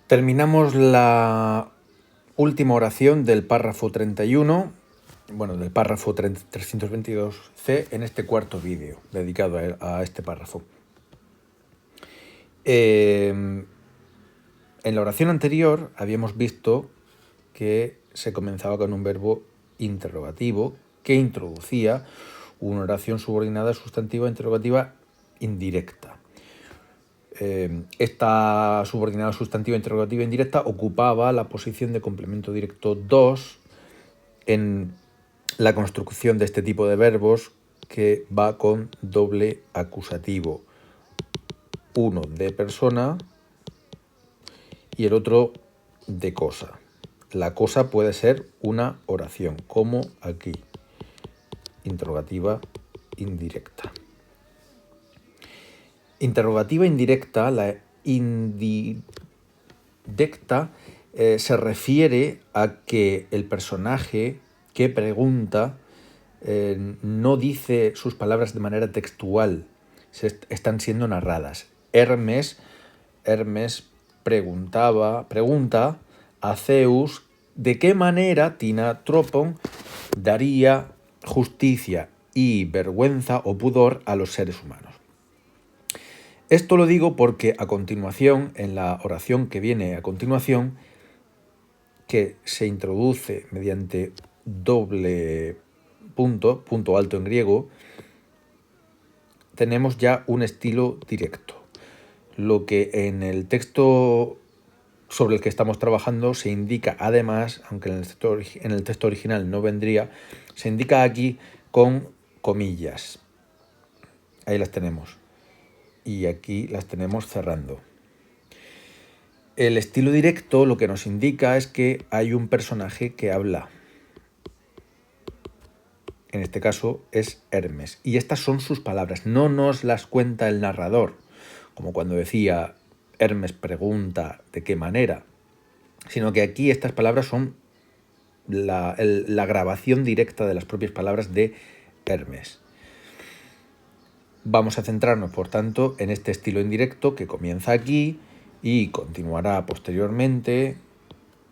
Terminamos la última oración del párrafo 31, del párrafo 322C en este cuarto vídeo dedicado a este párrafo. En la oración anterior habíamos visto que se comenzaba con un verbo interrogativo que introducía una oración subordinada sustantiva interrogativa indirecta. Esta subordinada sustantiva interrogativa indirecta ocupaba la posición de complemento directo 2 en la construcción de este tipo de verbos que va con doble acusativo. Uno de persona y el otro de cosa. La cosa puede ser una oración, como aquí, interrogativa indirecta. Interrogativa indirecta, la indirecta se refiere a que el personaje que pregunta no dice sus palabras de manera textual, están siendo narradas. Hermes pregunta a Zeus de qué manera Tinatropon daría justicia y vergüenza o pudor a los seres humanos. Esto lo digo porque a continuación, en la oración que viene a continuación, que se introduce mediante doble punto alto en griego, tenemos ya un estilo directo. Lo que en el texto sobre el que estamos trabajando se indica además, aunque en el texto original no vendría, se indica aquí con comillas. Ahí las tenemos. Y aquí las tenemos cerrando. El estilo directo lo que nos indica es que hay un personaje que habla. En este caso es Hermes. Y estas son sus palabras, no nos las cuenta el narrador, como cuando decía Hermes pregunta de qué manera, sino que aquí estas palabras son la grabación directa de las propias palabras de Hermes. Vamos a centrarnos, por tanto, en este estilo indirecto que comienza aquí y continuará posteriormente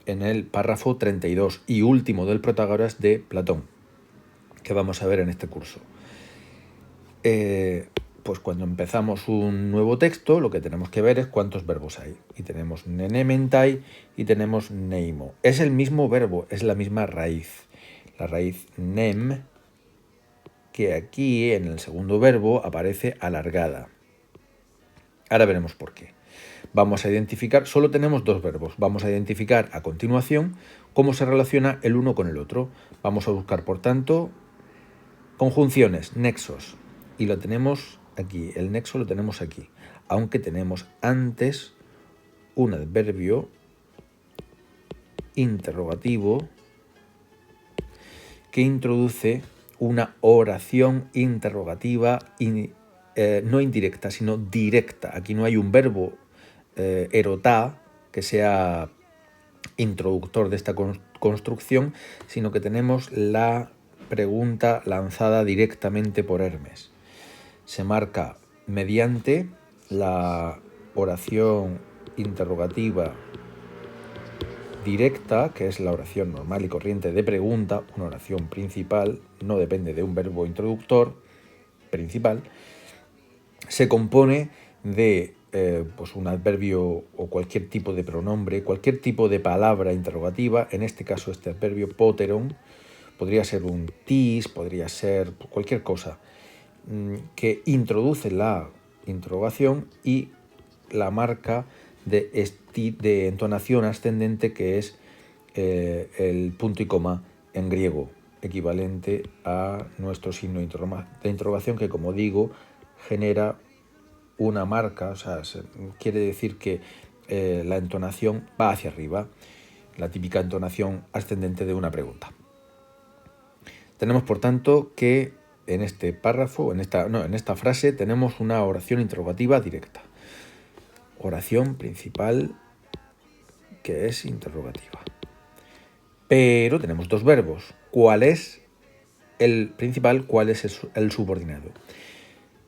en el párrafo 32 y último del Protágoras de Platón, que vamos a ver en este curso. Pues cuando empezamos un nuevo texto, lo que tenemos que ver es cuántos verbos hay. Y tenemos nenementai y tenemos neimo. Es el mismo verbo, es la misma raíz. La raíz nem, que aquí en el segundo verbo aparece alargada. Ahora veremos por qué. Vamos a identificar, solo tenemos dos verbos. Vamos a identificar a continuación cómo se relaciona el uno con el otro. Vamos a buscar, por tanto, conjunciones, nexos. Y lo tenemos aquí, el nexo lo tenemos aquí. Aunque tenemos antes un adverbio interrogativo que introduce una oración interrogativa no indirecta, sino directa. Aquí no hay un verbo erotá que sea introductor de esta construcción, sino que tenemos la pregunta lanzada directamente por Hermes. Se marca mediante la oración interrogativa directa, que es la oración normal y corriente de pregunta, una oración principal, no depende de un verbo introductor principal, se compone de un adverbio o cualquier tipo de pronombre, cualquier tipo de palabra interrogativa, en este caso este adverbio poteron, podría ser un tis, podría ser cualquier cosa, que introduce la interrogación y la marca de entonación ascendente, que es el punto y coma en griego, equivalente a nuestro signo de interrogación, que, como digo, genera una marca, o sea, quiere decir que la entonación va hacia arriba, la típica entonación ascendente de una pregunta. Tenemos, por tanto, que en este párrafo, en esta frase, tenemos una oración interrogativa directa. Oración principal que es interrogativa. Pero tenemos dos verbos. ¿Cuál es el principal? ¿Cuál es el subordinado?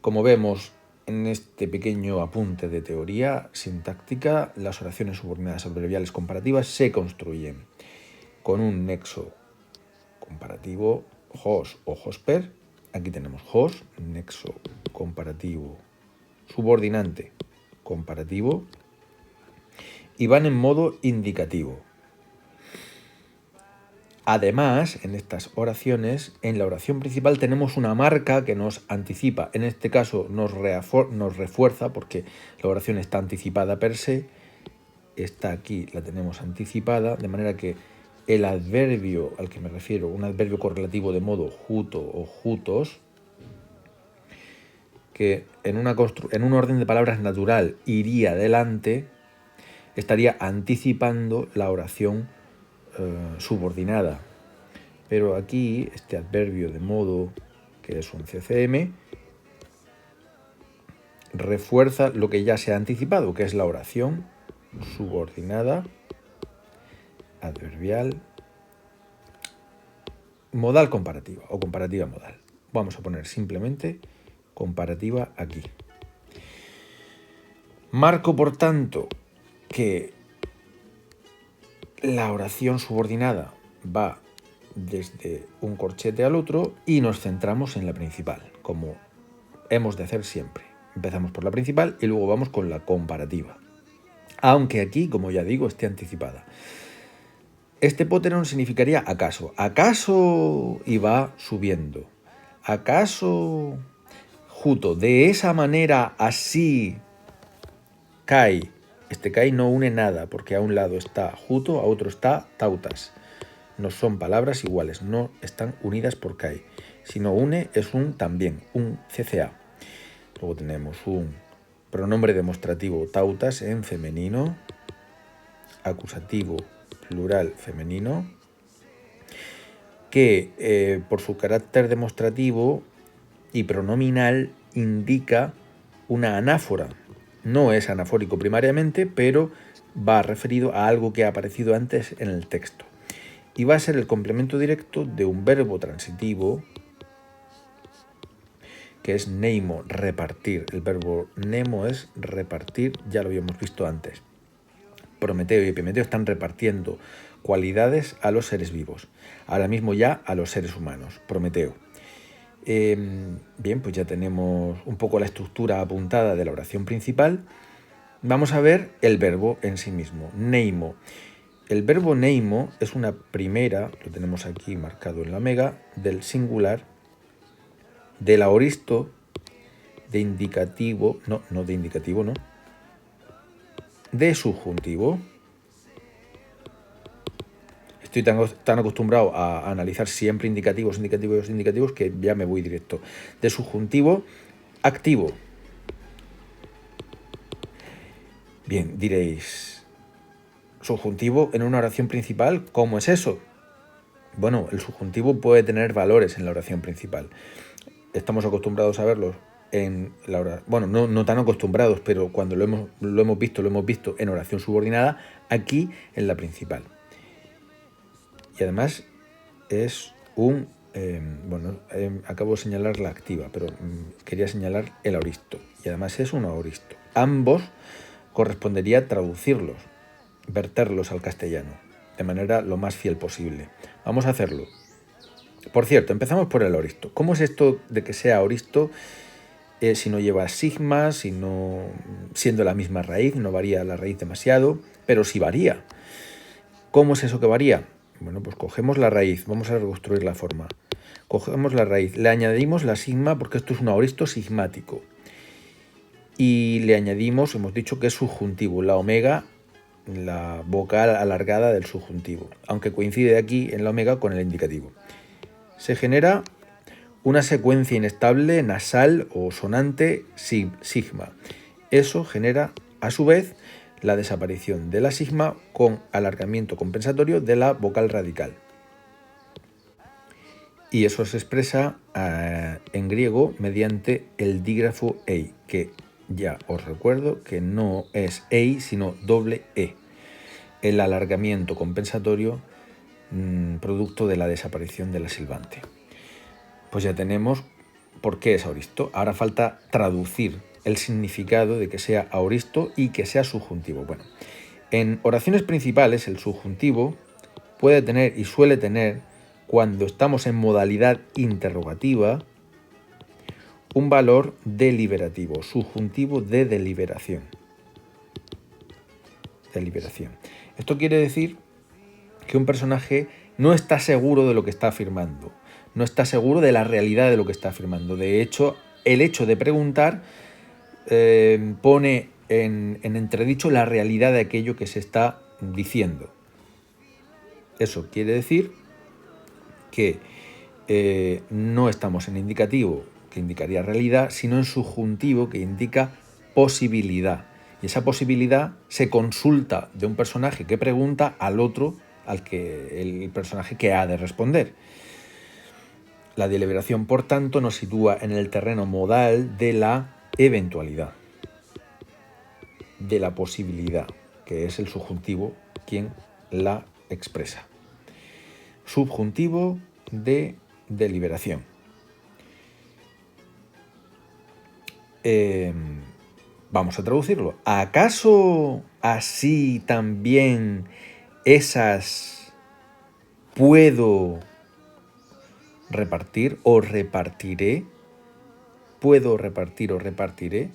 Como vemos, en este pequeño apunte de teoría sintáctica, las oraciones subordinadas adverbiales comparativas se construyen con un nexo comparativo HOS o HOSPER. Aquí tenemos HOS, nexo comparativo subordinante comparativo, y van en modo indicativo. Además, en estas oraciones, en la oración principal tenemos una marca que nos anticipa. En este caso nos refuerza porque la oración está anticipada per se. Está aquí, la tenemos anticipada, de manera que el adverbio al que me refiero, un adverbio correlativo de modo juto o jutos, que en un orden de palabras natural iría adelante, estaría anticipando la oración subordinada. Pero aquí este adverbio de modo, que es un CCM, refuerza lo que ya se ha anticipado, que es la oración subordinada adverbial modal comparativa o comparativa modal. Vamos a poner simplemente comparativa aquí. Marco, por tanto, que la oración subordinada va desde un corchete al otro y nos centramos en la principal, como hemos de hacer siempre. Empezamos por la principal y luego vamos con la comparativa. Aunque aquí, como ya digo, esté anticipada. Este póteron significaría acaso. Acaso y va subiendo. Acaso juto. De esa manera, así, kai. Este kai no une nada, porque a un lado está juto, a otro está tautas. No son palabras iguales, no están unidas por kai. Si no une, es un también, un CCA. Luego tenemos un pronombre demostrativo tautas en femenino, acusativo plural femenino, que por su carácter demostrativo y pronominal indica una anáfora. No es anafórico primariamente, pero va referido a algo que ha aparecido antes en el texto. Y va a ser el complemento directo de un verbo transitivo, que es neimo, repartir. El verbo nemo es repartir, ya lo habíamos visto antes. Prometeo y Epimeteo están repartiendo cualidades a los seres vivos. Ahora mismo ya a los seres humanos. Prometeo. Bien, pues ya tenemos un poco la estructura apuntada de la oración principal. Vamos a ver el verbo en sí mismo, neimo. El verbo neimo es una primera, lo tenemos aquí marcado en la mega, del singular, del aoristo, de indicativo, no de indicativo, no, de subjuntivo. Estoy tan acostumbrado a analizar siempre indicativos que ya me voy directo. De subjuntivo activo. Bien, diréis, subjuntivo en una oración principal, ¿cómo es eso? Bueno, el subjuntivo puede tener valores en la oración principal. Estamos acostumbrados a verlos en la oración, bueno, no tan acostumbrados, pero cuando lo hemos visto en oración subordinada, aquí en la principal. Y además es un, acabo de señalar la activa, pero quería señalar el aoristo. Y además es un aoristo. Ambos correspondería traducirlos, verterlos al castellano, de manera lo más fiel posible. Vamos a hacerlo. Por cierto, empezamos por el aoristo. ¿Cómo es esto de que sea aoristo si no lleva sigma, si no, siendo la misma raíz, no varía la raíz demasiado, pero sí varía? ¿Cómo es eso que varía? Bueno, pues cogemos la raíz, vamos a reconstruir la forma. Cogemos la raíz, le añadimos la sigma porque esto es un aoristo sigmático. Y le añadimos, hemos dicho que es subjuntivo, la omega, la vocal alargada del subjuntivo, aunque coincide aquí en la omega con el indicativo. Se genera una secuencia inestable nasal o sonante sigma. Eso genera, a su vez, la desaparición de la sigma con alargamiento compensatorio de la vocal radical. Y eso se expresa en griego mediante el dígrafo ei, que ya os recuerdo que no es ei, sino doble e. El alargamiento compensatorio producto de la desaparición de la silbante. Pues ya tenemos por qué es aoristo. Ahora falta traducir el significado de que sea aoristo y que sea subjuntivo. Bueno, en oraciones principales el subjuntivo puede tener y suele tener, cuando estamos en modalidad interrogativa, un valor deliberativo, subjuntivo de deliberación. Esto quiere decir que un personaje no está seguro de lo que está afirmando, no está seguro de la realidad de lo que está afirmando. De hecho, el hecho de preguntar pone en entredicho la realidad de aquello que se está diciendo. Eso quiere decir que no estamos en indicativo, que indicaría realidad, sino en subjuntivo, que indica posibilidad. Y esa posibilidad se consulta de un personaje que pregunta al otro, el personaje que ha de responder. La deliberación, por tanto, nos sitúa en el terreno modal de la eventualidad, de la posibilidad, que es el subjuntivo quien la expresa. Subjuntivo de deliberación. Vamos a traducirlo. ¿Acaso así también esas puedo repartir o repartiré? ¿Puedo repartir o repartiré?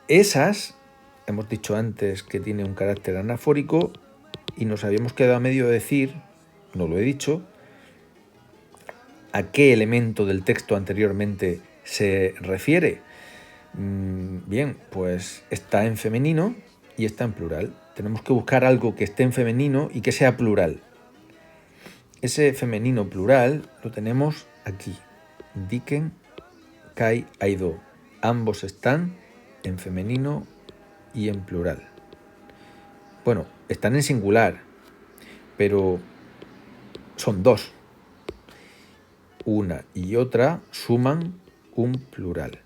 Esas, hemos dicho antes que tiene un carácter anafórico y nos habíamos quedado a medio de decir, no lo he dicho, a qué elemento del texto anteriormente se refiere. Bien, pues está en femenino y está en plural. Tenemos que buscar algo que esté en femenino y que sea plural. Ese femenino plural lo tenemos aquí. Diken, kai, aido. Ambos están en femenino y en plural. Bueno, están en singular, pero son dos. Una y otra suman un plural.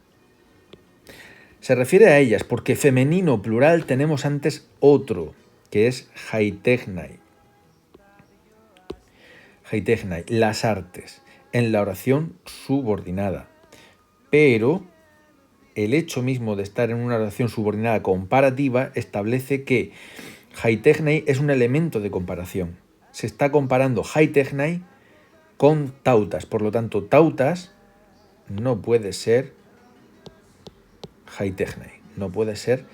Se refiere a ellas porque femenino plural tenemos antes otro, que es haitechnai. Haitechnai, las artes, en la oración subordinada. Pero el hecho mismo de estar en una oración subordinada comparativa establece que haitechnai es un elemento de comparación. Se está comparando haitechnai con tautas. Por lo tanto, tautas no puede ser haitechnai. No puede ser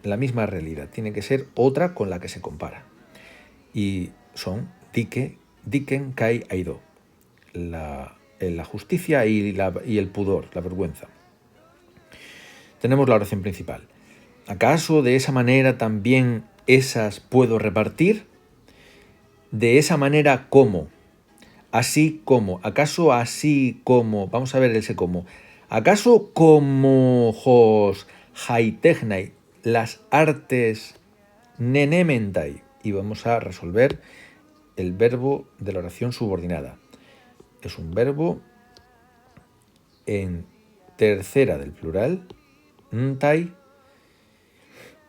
la misma realidad. Tiene que ser otra con la que se compara. Y son diken, kai, aido. La justicia y el pudor, la vergüenza. Tenemos la oración principal. ¿Acaso de esa manera también esas puedo repartir? De esa manera, ¿cómo? Así como. ¿Acaso así como? Vamos a ver ese cómo. ¿Acaso como hos haitechnai, las artes nenementai? Y vamos a resolver el verbo de la oración subordinada. Es un verbo en tercera del plural, ntai,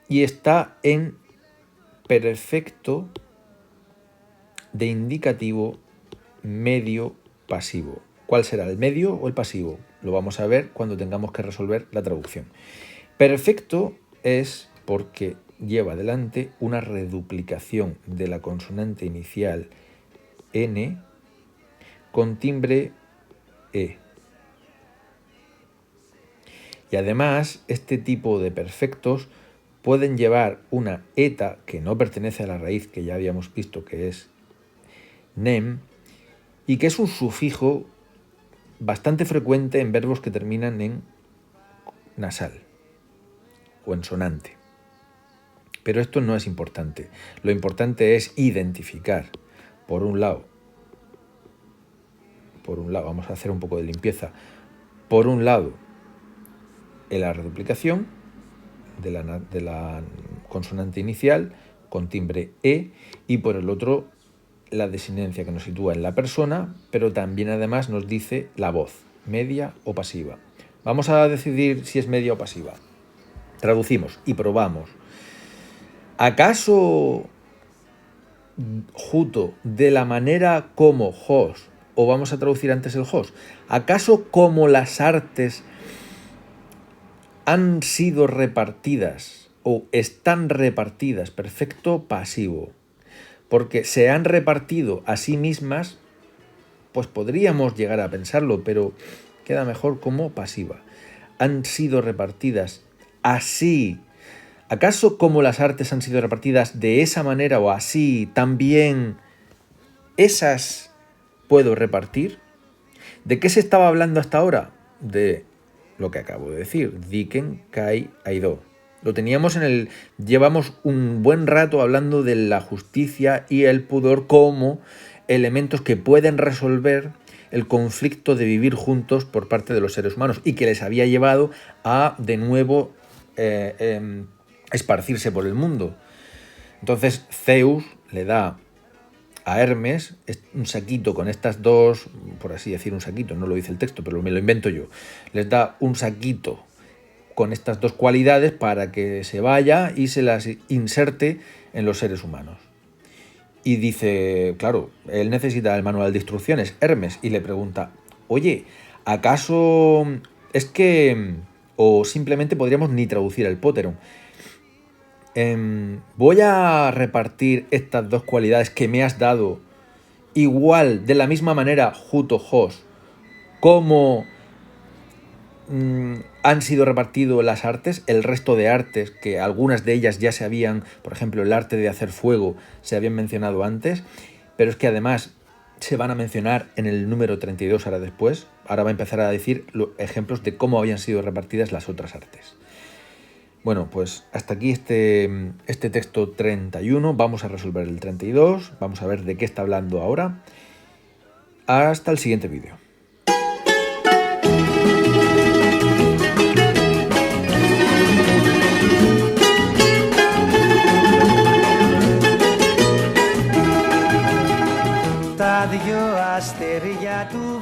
y está en perfecto de indicativo medio pasivo. ¿Cuál será, el medio o el pasivo? Lo vamos a ver cuando tengamos que resolver la traducción. Perfecto es porque lleva adelante una reduplicación de la consonante inicial N con timbre E. Y además, este tipo de perfectos pueden llevar una eta que no pertenece a la raíz que ya habíamos visto que es nem, y que es un sufijo bastante frecuente en verbos que terminan en nasal o en sonante. Pero esto no es importante. Lo importante es identificar, por un lado, vamos a hacer un poco de limpieza. Por un lado, la reduplicación de la consonante inicial con timbre E, y por el otro, la desinencia que nos sitúa en la persona, pero también además nos dice la voz, media o pasiva. Vamos a decidir si es media o pasiva. Traducimos y probamos. ¿Acaso justo de la manera como hos o vamos a traducir antes el Hos. ¿Acaso como las artes han sido repartidas o están repartidas? Perfecto pasivo. Porque se han repartido a sí mismas, pues podríamos llegar a pensarlo, pero queda mejor como pasiva. Han sido repartidas así. ¿Acaso como las artes han sido repartidas de esa manera o así, también esas puedo repartir? ¿De qué se estaba hablando hasta ahora? De lo que acabo de decir, Diken Kai Aido. Lo teníamos llevamos un buen rato hablando de la justicia y el pudor como elementos que pueden resolver el conflicto de vivir juntos por parte de los seres humanos y que les había llevado a, de nuevo, esparcirse por el mundo. Entonces Zeus le da a Hermes un saquito con estas dos, por así decir un saquito, no lo dice el texto, pero me lo invento yo, les da un saquito con estas dos cualidades para que se vaya y se las inserte en los seres humanos. Y dice, claro, él necesita el manual de instrucciones, Hermes, y le pregunta, oye, ¿acaso es que, o simplemente podríamos ni traducir el Póteron, voy a repartir estas dos cualidades que me has dado igual, de la misma manera, Juto Hos, como han sido repartidas las artes, el resto de artes, que algunas de ellas ya se habían, por ejemplo, el arte de hacer fuego, se habían mencionado antes, pero es que además se van a mencionar en el número 32 ahora después. Ahora va a empezar a decir los ejemplos de cómo habían sido repartidas las otras artes. Bueno, pues hasta aquí este texto 31, vamos a resolver el 32, vamos a ver de qué está hablando ahora. Hasta el siguiente vídeo. Τα δυο αστέρια του